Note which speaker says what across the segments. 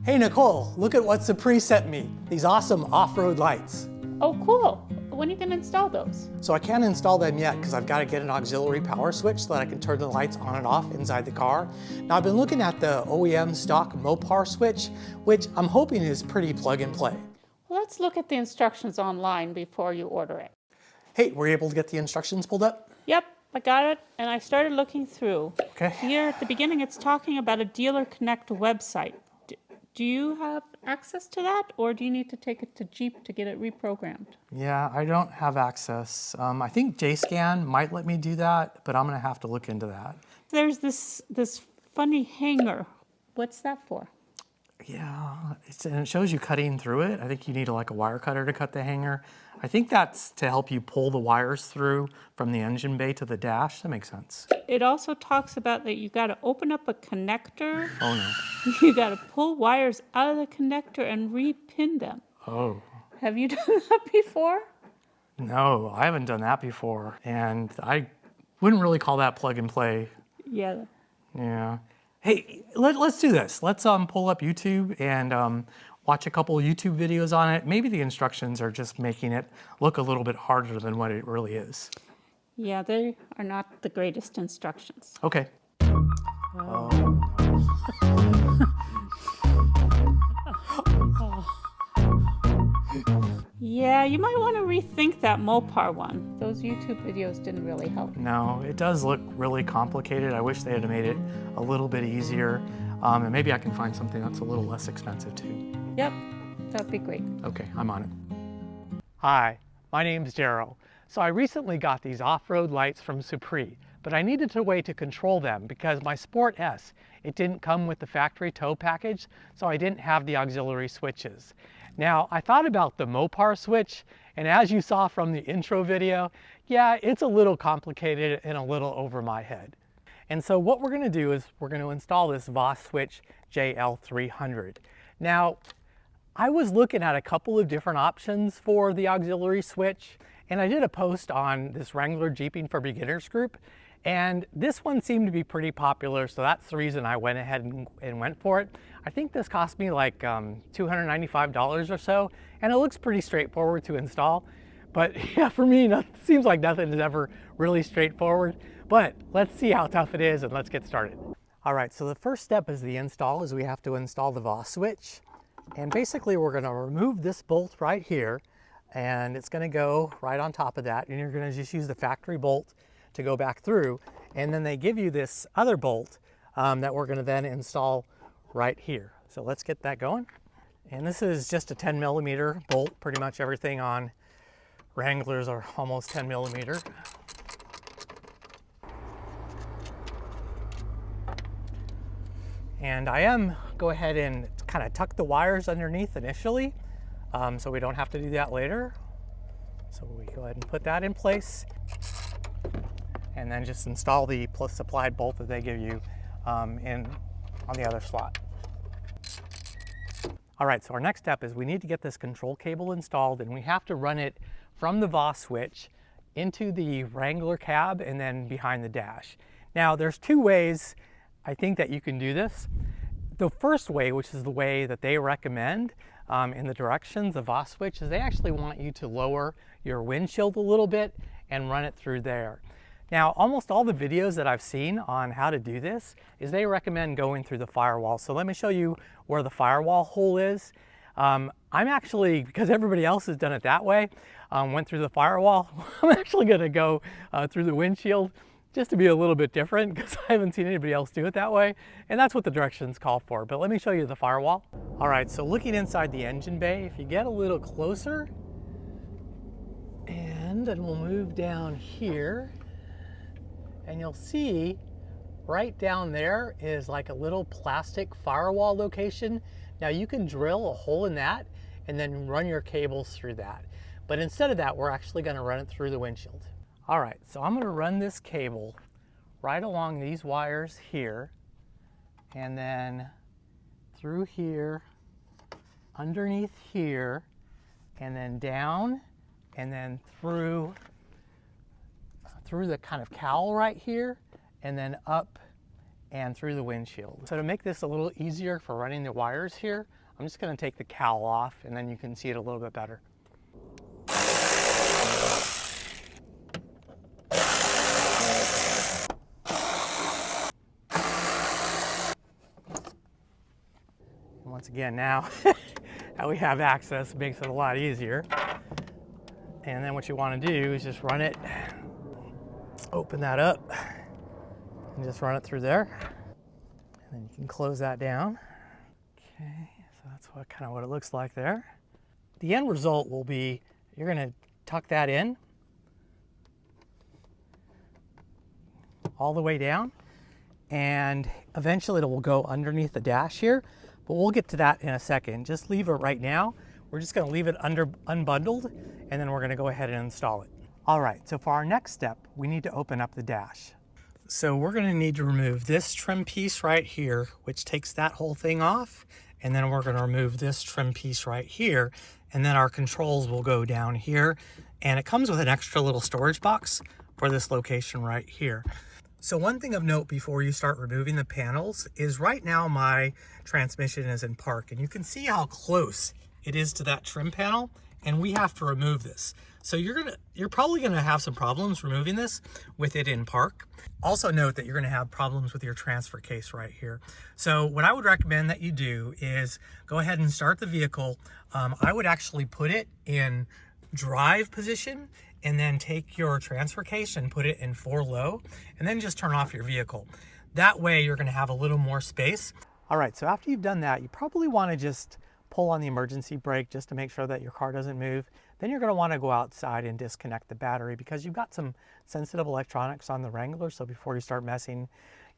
Speaker 1: Hey Nicole, look at what Supri sent me. These awesome off-road lights.
Speaker 2: Oh, cool. When are you going to install those?
Speaker 1: So I can't install them yet because I've got to get an auxiliary power switch so that I can turn the lights on and off inside the car. Now I've been looking at the OEM Stock Mopar Switch, which I'm hoping is pretty plug and play.
Speaker 2: Let's look at the instructions online before you order it.
Speaker 1: Hey, were you able to get the instructions pulled up?
Speaker 2: Yep, I got it, and I started looking through.
Speaker 1: Okay.
Speaker 2: Here at the beginning, it's talking about a Dealer Connect website. Do you have access to that, or do you need to take it to Jeep to get it reprogrammed?
Speaker 1: Yeah, I don't have access. I think JSCAN might let me do that, but I'm gonna have to look into that.
Speaker 2: There's this funny hanger. What's that for?
Speaker 1: Yeah, and it shows you cutting through it. I think you need like a wire cutter to cut the hanger. I think that's to help you pull the wires through from the engine bay to the dash. That makes sense.
Speaker 2: It also talks about that you got to open up a connector.
Speaker 1: Oh no.
Speaker 2: You got to pull wires out of the connector and re-pin them.
Speaker 1: Oh.
Speaker 2: Have you done that before?
Speaker 1: No, I haven't done that before. And I wouldn't really call that plug and play.
Speaker 2: Yeah.
Speaker 1: Yeah. Hey, let's do this. Let's pull up YouTube and watch a couple of YouTube videos on it. Maybe the instructions are just making it look a little bit harder than what it really is.
Speaker 2: Yeah, they are not the greatest instructions.
Speaker 1: Okay.
Speaker 2: Yeah, you might want to rethink that Mopar one. Those YouTube videos didn't really help.
Speaker 1: No, it does look really complicated. I wish they had made it a little bit easier. And maybe I can find something that's a little less expensive too.
Speaker 2: Yep, that'd be great.
Speaker 1: Okay, I'm on it. Hi, my name's Daryl. So I recently got these off-road lights from Supri, but I needed a way to control them because my Sport S, it didn't come with the factory tow package, so I didn't have the auxiliary switches. Now, I thought about the Mopar Switch, and as you saw from the intro video, yeah, it's a little complicated and a little over my head. And so what we're gonna do is we're gonna install this Voswitch JL300. Now, I was looking at a couple of different options for the auxiliary switch, and I did a post on this Wrangler Jeeping for Beginners group, and this one seemed to be pretty popular, so that's the reason I went ahead and went for it. I think this cost me like $295 or so, and it looks pretty straightforward to install. But yeah, for me, it seems like nothing is ever really straightforward. But let's see how tough it is, and let's get started. All right, so the first step is the install, is we have to install the Voswitch. And basically, we're gonna remove this bolt right here, and it's gonna go right on top of that, and you're gonna just use the factory bolt to go back through, and then they give you this other bolt that we're gonna then install right here. So let's get that going. And this is just a 10mm bolt. Pretty much everything on Wranglers are almost 10mm. And I am go ahead and kind of tuck the wires underneath initially, so we don't have to do that later. So we go ahead and put that in place, and then just install the supplied bolt that they give you on the other slot. All right, so our next step is we need to get this control cable installed, and we have to run it from the Voswitch into the Wrangler cab and then behind the dash. Now, there's two ways I think that you can do this. The first way, which is the way that they recommend in the directions of Voswitch, is they actually want you to lower your windshield a little bit and run it through there. Now, almost all the videos that I've seen on how to do this is they recommend going through the firewall. So let me show you where the firewall hole is. I'm actually, because everybody else has done it that way, went through the firewall, I'm actually gonna go through the windshield just to be a little bit different because I haven't seen anybody else do it that way. And that's what the directions call for. But let me show you the firewall. All right, so looking inside the engine bay, if you get a little closer, and then we'll move down here, and you'll see right down there is like a little plastic firewall location. Now you can drill a hole in that and then run your cables through that. But instead of that, we're actually gonna run it through the windshield. All right, so I'm gonna run this cable right along these wires here, and then through here, underneath here, and then down, and then through the kind of cowl right here, and then up and through the windshield. So to make this a little easier for running the wires here, I'm just going to take the cowl off and then you can see it a little bit better. And once again, now that we have access, it makes it a lot easier. And then what you want to do is just run it, open that up, and just run it through there. And then you can close that down. Okay, so that's kind of what it looks like there. The end result will be, you're going to tuck that in all the way down, and eventually it will go underneath the dash here, but we'll get to that in a second. Just leave it right now. We're just going to leave it unbundled, and then we're going to go ahead and install it. All right, so for our next step, we need to open up the dash. So we're going to need to remove this trim piece right here, which takes that whole thing off, and then we're going to remove this trim piece right here, and then our controls will go down here, and it comes with an extra little storage box for this location right here. So one thing of note before you start removing the panels is right now my transmission is in park, and you can see how close it is to that trim panel, and we have to remove this. So you're probably gonna have some problems removing this with it in park. Also note that you're gonna have problems with your transfer case right here. So what I would recommend that you do is go ahead and start the vehicle. I would actually put it in drive position and then take your transfer case and put it in 4 low, and then just turn off your vehicle. That way you're gonna have a little more space. All right, so after you've done that, you probably wanna just pull on the emergency brake just to make sure that your car doesn't move. Then you're gonna wanna go outside and disconnect the battery because you've got some sensitive electronics on the Wrangler, so before you start messing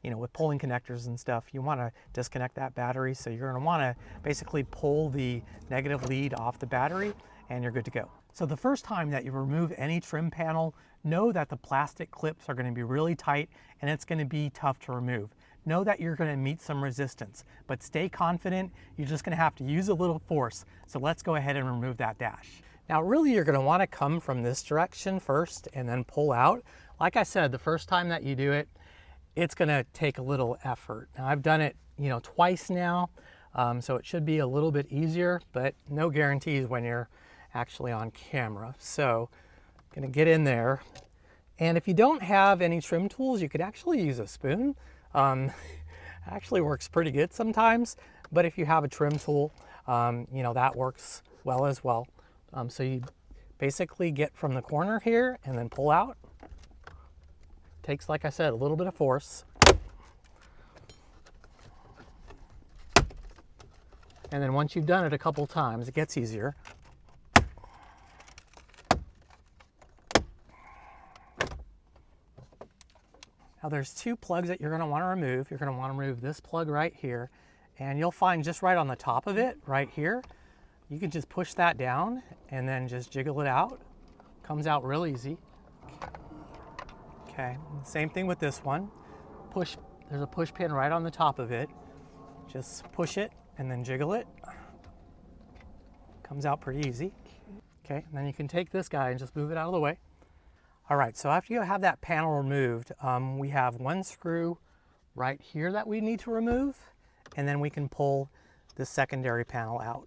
Speaker 1: with pulling connectors and stuff, you wanna disconnect that battery. So you're gonna wanna basically pull the negative lead off the battery and you're good to go. So the first time that you remove any trim panel, know that the plastic clips are gonna be really tight and it's gonna be tough to remove. Know that you're gonna meet some resistance, but stay confident. You're just gonna have to use a little force. So let's go ahead and remove that dash. Now really you're gonna wanna come from this direction first and then pull out. Like I said, the first time that you do it, it's gonna take a little effort. Now I've done it twice now, so it should be a little bit easier, but no guarantees when you're actually on camera. So I'm gonna get in there. And if you don't have any trim tools, you could actually use a spoon. Actually works pretty good sometimes, but if you have a trim tool, that works well as well. So you basically get from the corner here and then pull out. Takes, like I said, a little bit of force. And then once you've done it a couple times, it gets easier. Now there's 2 plugs that you're gonna wanna remove. You're gonna wanna remove this plug right here, and you'll find just right on the top of it, right here, you can just push that down and then just jiggle it out. Comes out real easy. Okay, same thing with this one. There's a push pin right on the top of it. Just push it and then jiggle it. Comes out pretty easy. Okay, and then you can take this guy and just move it out of the way. All right, so after you have that panel removed, we have 1 screw right here that we need to remove, and then we can pull the secondary panel out.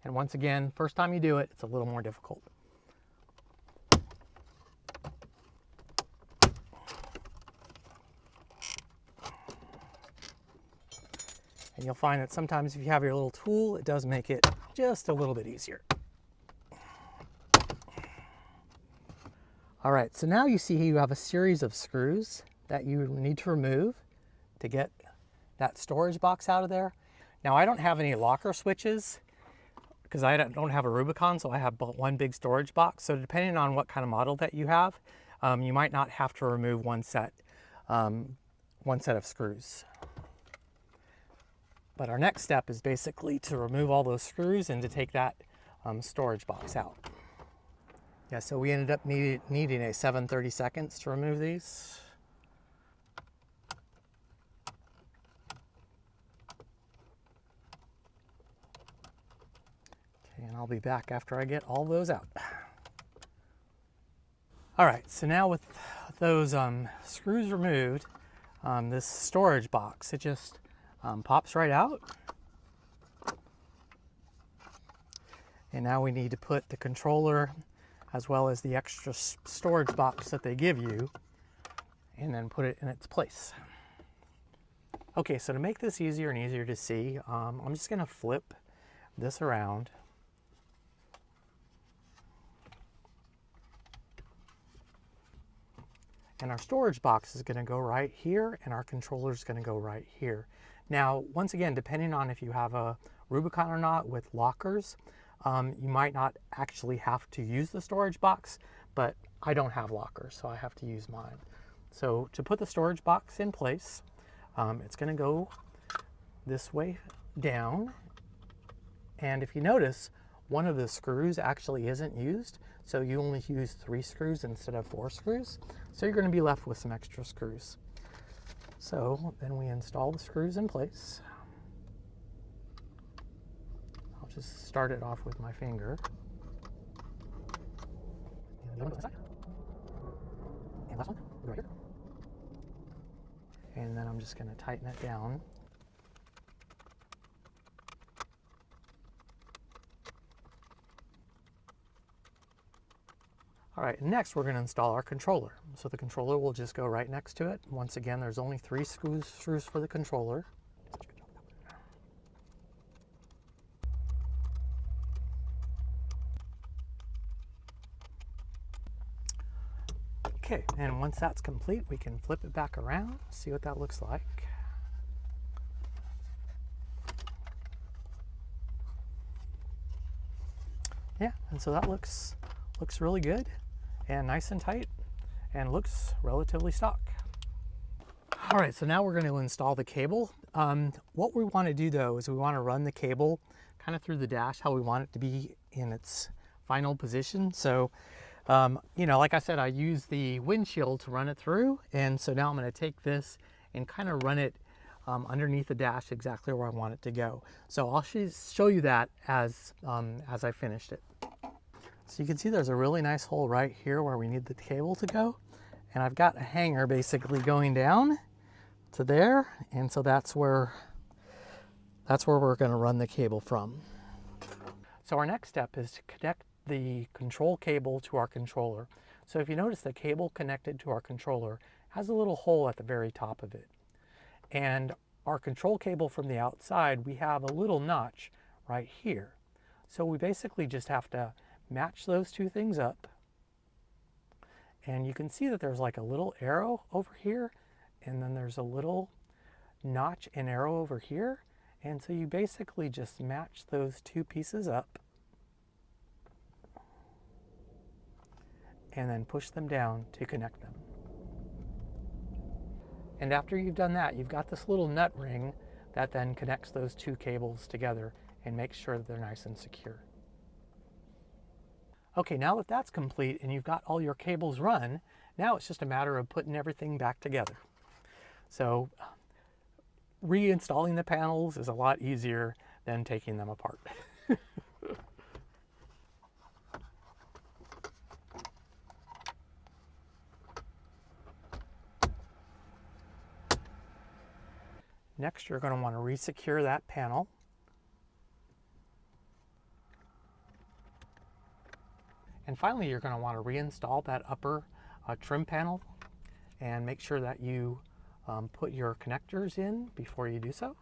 Speaker 1: And once again, first time you do it, it's a little more difficult. And you'll find that sometimes if you have your little tool, it does make it just a little bit easier. All right, so now you see you have a series of screws that you need to remove to get that storage box out of there. Now I don't have any locker switches because I don't have a Rubicon, so I have but 1 big storage box. So depending on what kind of model that you have, you might not have to remove one set of screws. But our next step is basically to remove all those screws and to take that storage box out. Yeah, so we ended up needing a 7/32 to remove these. Okay, and I'll be back after I get all those out. All right, so now with those screws removed, this storage box, it just pops right out. And now we need to put the controller as well as the extra storage box that they give you, and then put it in its place. Okay, so to make this easier and easier to see, I'm just gonna flip this around. And our storage box is gonna go right here, and our controller is gonna go right here. Now, once again, depending on if you have a Rubicon or not with lockers, you might not actually have to use the storage box, but I don't have lockers, so I have to use mine. So to put the storage box in place, it's gonna go this way down. And if you notice, one of the screws actually isn't used, so you only use 3 screws instead of 4 screws. So you're gonna be left with some extra screws. So then we install the screws in place. I'll just start it off with my finger. And the other one to the side. And last one, right here. And then I'm just gonna tighten it down. All right, next we're gonna install our controller. So the controller will just go right next to it. Once again, there's only 3 screws for the controller. Okay, and once that's complete, we can flip it back around, see what that looks like. Yeah, and so that looks really good and nice and tight and looks relatively stock. All right, so now we're going to install the cable. What we want to do though is we want to run the cable kind of through the dash how we want it to be in its final position. So, you know, like I said, I use the windshield to run it through, and so now I'm going to take this and kind of run it underneath the dash exactly where I want it to go. So I'll show you that as I finished it. So you can see there's a really nice hole right here where we need the cable to go. And I've got a hanger basically going down to there. And so that's where we're going to run the cable from. So our next step is to connect the control cable to our controller. So if you notice, the cable connected to our controller has a little hole at the very top of it. And our control cable from the outside, we have a little notch right here. So we basically just have to match those 2 things up. And you can see that there's like a little arrow over here, and then there's a little notch and arrow over here. And so you basically just match those 2 pieces up and then push them down to connect them. And after you've done that, you've got this little nut ring that then connects those 2 cables together and makes sure that they're nice and secure. Okay, now that that's complete and you've got all your cables run, now it's just a matter of putting everything back together. So reinstalling the panels is a lot easier than taking them apart. Next, you're going to want to resecure that panel. And finally, you're going to want to reinstall that upper trim panel and make sure that you put your connectors in before you do so.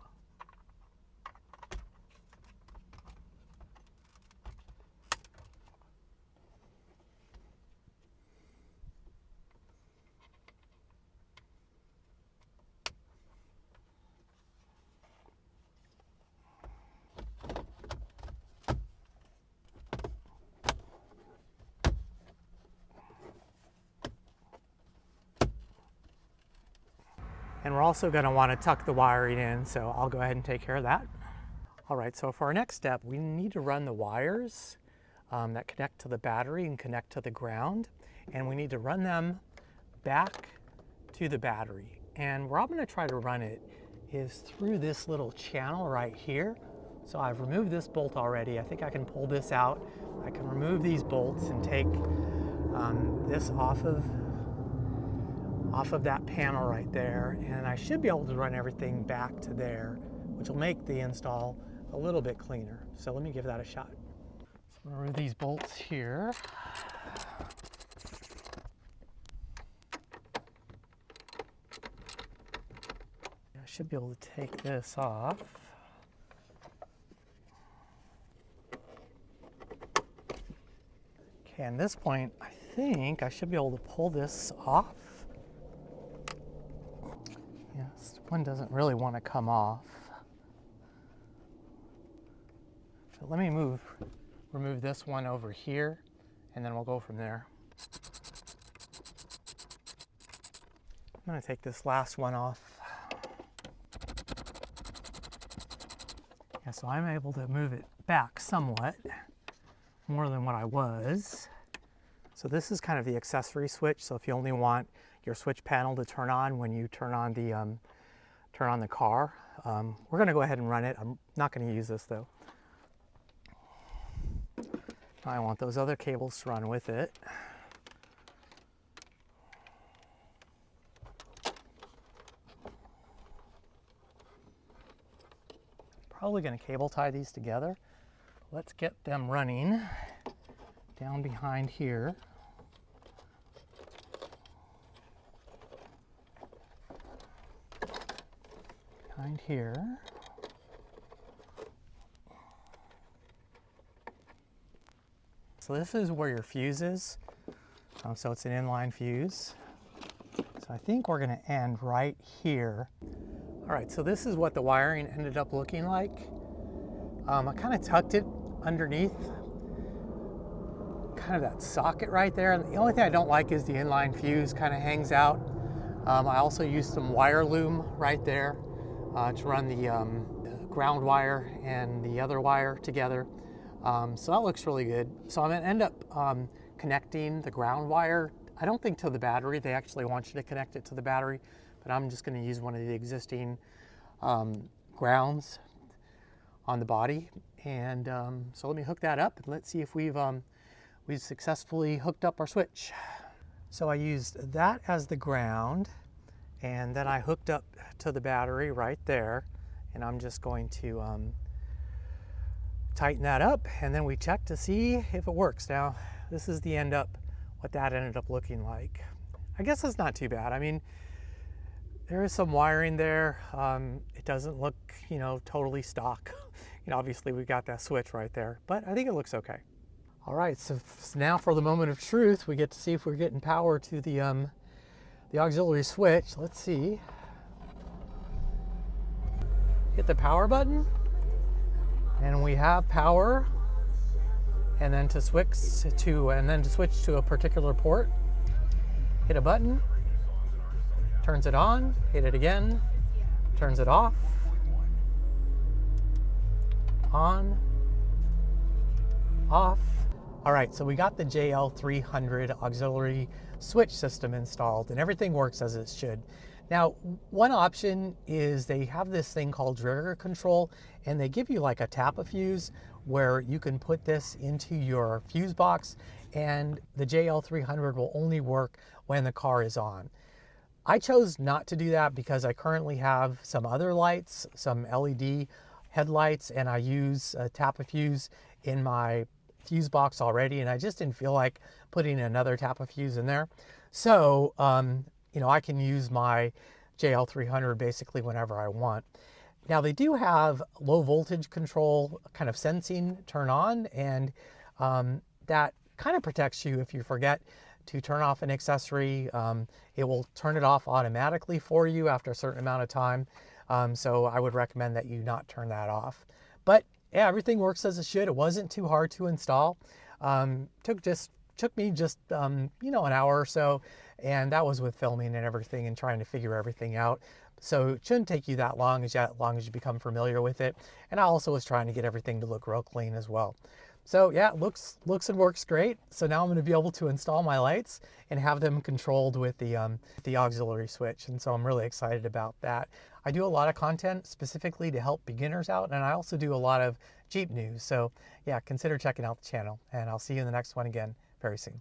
Speaker 1: And we're also going to want to tuck the wiring in, so I'll go ahead and take care of that. All right, so for our next step, we need to run the wires that connect to the battery and connect to the ground, and we need to run them back to the battery. And where I'm going to try to run it is through this little channel right here. So I've removed this bolt already. I think I can pull this out. I can remove these bolts and take this off of that panel right there, and I should be able to run everything back to there, which will make the install a little bit cleaner. So let me give that a shot. So I'm gonna remove these bolts here. I should be able to take this off. Okay, at this point, I think I should be able to pull this off. Yes, one doesn't really want to come off. So let me remove this one over here, and then we'll go from there. I'm going to take this last one off. Yeah, so I'm able to move it back somewhat, more than what I was. So this is kind of the accessory switch. So if you only want your switch panel to turn on when you turn on the car, we're going to go ahead and run it. I'm not going to use this though. I want those other cables to run with it. Probably going to cable tie these together. Let's get them running down behind here. Behind here. So this is where your fuse is. So it's an inline fuse. So I think we're going to end right here. All right, so this is what the wiring ended up looking like. I kind of tucked it underneath kind of that socket right there. And the only thing I don't like is the inline fuse kind of hangs out. I also used some wire loom right there to run the ground wire and the other wire together. So that looks really good. So I'm going to end up connecting the ground wire, I don't think to the battery. They actually want you to connect it to the battery, but I'm just going to use one of the existing grounds on the body. And so let me hook that up and let's see if we've successfully hooked up our switch. So I used that as the ground, and then I hooked up to the battery right there, and I'm just going to tighten that up, and then we check to see if it works. Now this is the what that ended up looking like. I guess it's not too bad. I mean, there is some wiring there. It doesn't look, totally stock. Obviously we've got that switch right there, but I think it looks okay. All right, so now for the moment of truth, we get to see if we're getting power to the auxiliary switch. Let's see. Hit the power button, and we have power. And then to switch to a particular port, hit a button, turns it on, hit it again, turns it off, on, off. All right, so we got the JL300 auxiliary switch system installed, and everything works as it should. Now, one option is they have this thing called trigger control, and they give you like a tap-a-fuse where you can put this into your fuse box, and the JL300 will only work when the car is on. I chose not to do that because I currently have some other lights, some LED headlights, and I use a tap-a-fuse in my fuse box already, and I just didn't feel like putting another tap-a-fuse in there. So, I can use my JL300 basically whenever I want. Now they do have low voltage control kind of sensing turn on, and that kind of protects you if you forget to turn off an accessory. It will turn it off automatically for you after a certain amount of time. So I would recommend that you not turn that off. But yeah, everything works as it should. It wasn't too hard to install. Took me just an hour or so, and that was with filming and everything and trying to figure everything out. So it shouldn't take you that long as you become familiar with it. And I also was trying to get everything to look real clean as well. So yeah, it looks and works great. So now I'm going to be able to install my lights and have them controlled with the auxiliary switch. And so I'm really excited about that. I do a lot of content specifically to help beginners out, and I also do a lot of Jeep news. So yeah, consider checking out the channel, and I'll see you in the next one again very soon.